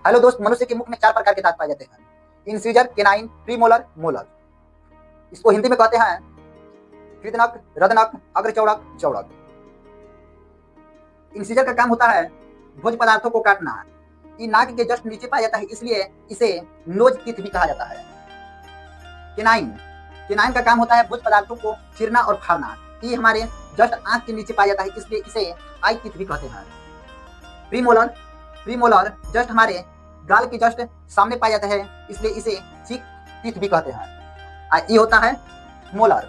Hello दोस्त, मनुष्य के मुख में 4 प्रकार के दांत पाए जाते हैं। Incisor, canine, premolar, molar. इसको हिंदी में कहते हैं कृदनक, रदनक, अग्रचौड़क, चौड़क। इंसीजर का काम होता है भोज्य पदार्थों को काटना। ये नाक के जस्ट नीचे पाया जाता है, इसलिए इसे नोज टीथ भी कहा जाता है। केनाइन, केनाइन का काम होता है भोज्य पदार्थों को चीरना और फाड़ना। ये हमारे जस्ट आंख के नीचे पाया जाता है, इसलिए इसे आई टीथ भी कहते हैं। प्रीमोलर, प्रीमोलर जस्ट हमारे गाल के जस्ट सामने पाया जाता है, इसलिए इसे चीक टीथ भी कहते हैं। ये होता है मोलर।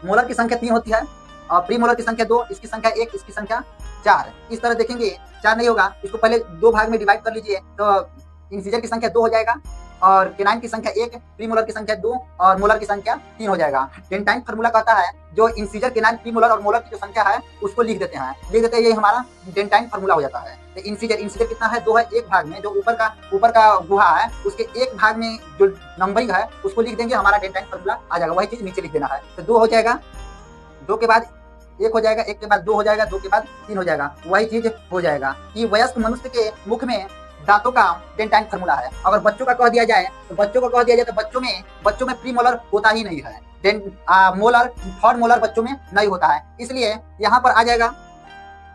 मोलर की संख्या 3 होती है और प्रीमोलर की संख्या 2, इसकी संख्या 1, इसकी संख्या 4। इस तरह देखेंगे 4 नहीं होगा, इसको पहले 2 भाग में डिवाइड कर लीजिए तो इंसीजर की संख्या 2 हो जाएगा और केनाइन की संख्या 1, प्रीमोलर की संख्या 2 और मोलर की संख्या 3 हो जाएगा। डेंटाइन फार्मूला कहता है जो इंसीजर, केनाइन, प्रीमोलर और मोलर की जो संख्या है उसको लिख देते हैं, ये हमारा डेंटाइन फार्मूला हो जाता है। तो इंसीजर कितना है, 2 है। एक भाग में जो ऊपर का गुहा है उसके एक भाग में जो नंबरिंग है उसको लिख देंगे, हमारा डेंटाइन फार्मूला आ जाएगा। वही चीज नीचे लिख देना है। तो 2 हो जाएगा, 2 के बाद 1 हो जाएगा, 1 के बाद 2 हो जाएगा, 2 के बाद 3 हो जाएगा। वही चीज हो जाएगा। ये वयस्क मनुष्य के मुख में दांतों का डेंटाइन फार्मूला है। अगर बच्चों का कह दिया जाए तो बच्चों में प्रीमोलर होता ही नहीं है। मोलर, थर्ड मोलर बच्चों में नहीं होता है, इसलिए यहाँ पर आ जाएगा,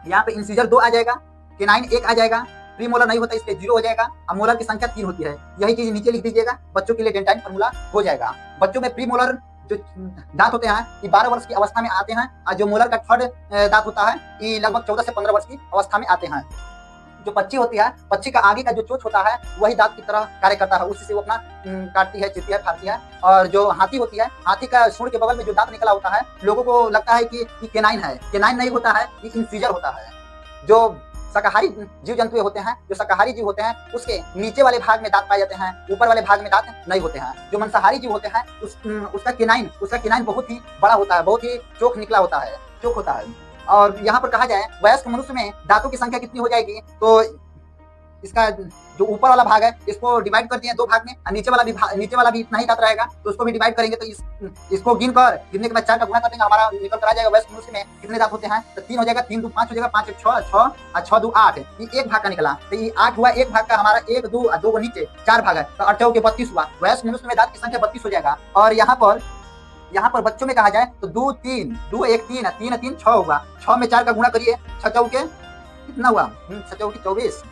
यहाँ पे इंसीजर 2 आ जाएगा, केनाइन 1 आ जाएगा, प्रीमोलर नहीं होता इसलिए 0 हो जाएगा और मोलर की संख्या 3 होती है। यही चीज नीचे लिख दीजिएगा, बच्चों के लिए डेंटाइन फार्मूला हो जाएगा। बच्चों में प्रीमोलर जो दांत होते हैं ये 12 वर्ष की अवस्था में आते हैं और जो मोलर का थर्ड दांत होता है ये लगभग 14 से 15 वर्ष की अवस्था में आते हैं। जो पक्षी होती है, पक्षी का आगे का जो चोंच होता है वही दांत की तरह कार्य करता है, उसी से वो अपना काटती है, चीरती है, फाड़ती है। और जो हाथी होती है, हाथी का सूंड के बगल में जो दांत निकला होता है लोगों को लगता है कि ये केनाइन है। केनाइन नहीं होता है, ये इंसीजर होता है। जो शाकाहारी जीव जंतु होते हैं, जो शाकाहारी जीव होते हैं उसके नीचे वाले भाग में दांत पाए जाते हैं, ऊपर वाले भाग में दांत नहीं होते हैं। जो मांसाहारी जीव होते हैं उसका केनाइन बहुत ही बड़ा होता है, बहुत ही चोख निकला होता है, चोख होता है। और यहाँ पर कहा जाए वयस्क मनुष्य में दांतों की संख्या कितनी हो जाएगी, तो इसका जो ऊपर वाला भाग है इसको डिवाइड कर दिए 2 भाग में, नीचे वाला भी इतना ही दांत रहेगा, तो उसको भी डिवाइड करेंगे तो इसको गिनने के बाद 4 का गुणा कर देंगे, हमारा निकल कर आ जाएगा वयस्क मनुष्य में कितने दांत होते हैं। तो 3 हो जाएगा, 3 2 5 हो जाएगा, 5 1 6 6 और 6 2 8। ये एक भाग का निकला, तो ये 8 हुआ। एक भाग का हमारा 1 2 और 2 को नीचे 4 भाग है, तो 8 के 32 हुआ। वयस्क मनुष्य में दांत की संख्या 32 हो जाएगा। और यहाँ पर बच्चों में कहा जाए तो 2 3 2 1 3 3 3 6 होगा। 6 में 4 का गुणा करिए, 6 चौके कितना हुआ, 6 चौके 24।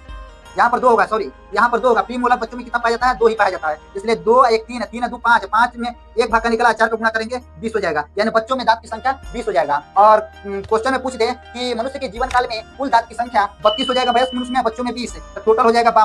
यहाँ पर 2 होगा, सॉरी यहाँ पर 2 होगा। प्रीमोलर बच्चों में कितना पाया जाता है, 2 ही पाया जाता है, इसलिए 2 1 3 3 2 5 5 में एक भाग का निकला, 4 का गुणा करेंगे 20 हो जाएगा। यानी बच्चों में दांत की संख्या 20 हो जाएगा। और क्वेश्चन में पूछ दे कि मनुष्य के जीवन काल में कुल दांत की संख्या 32 हो जाएगा, वयस्क मनुष्य में, बच्चों में 20, तो टोटल हो जाएगा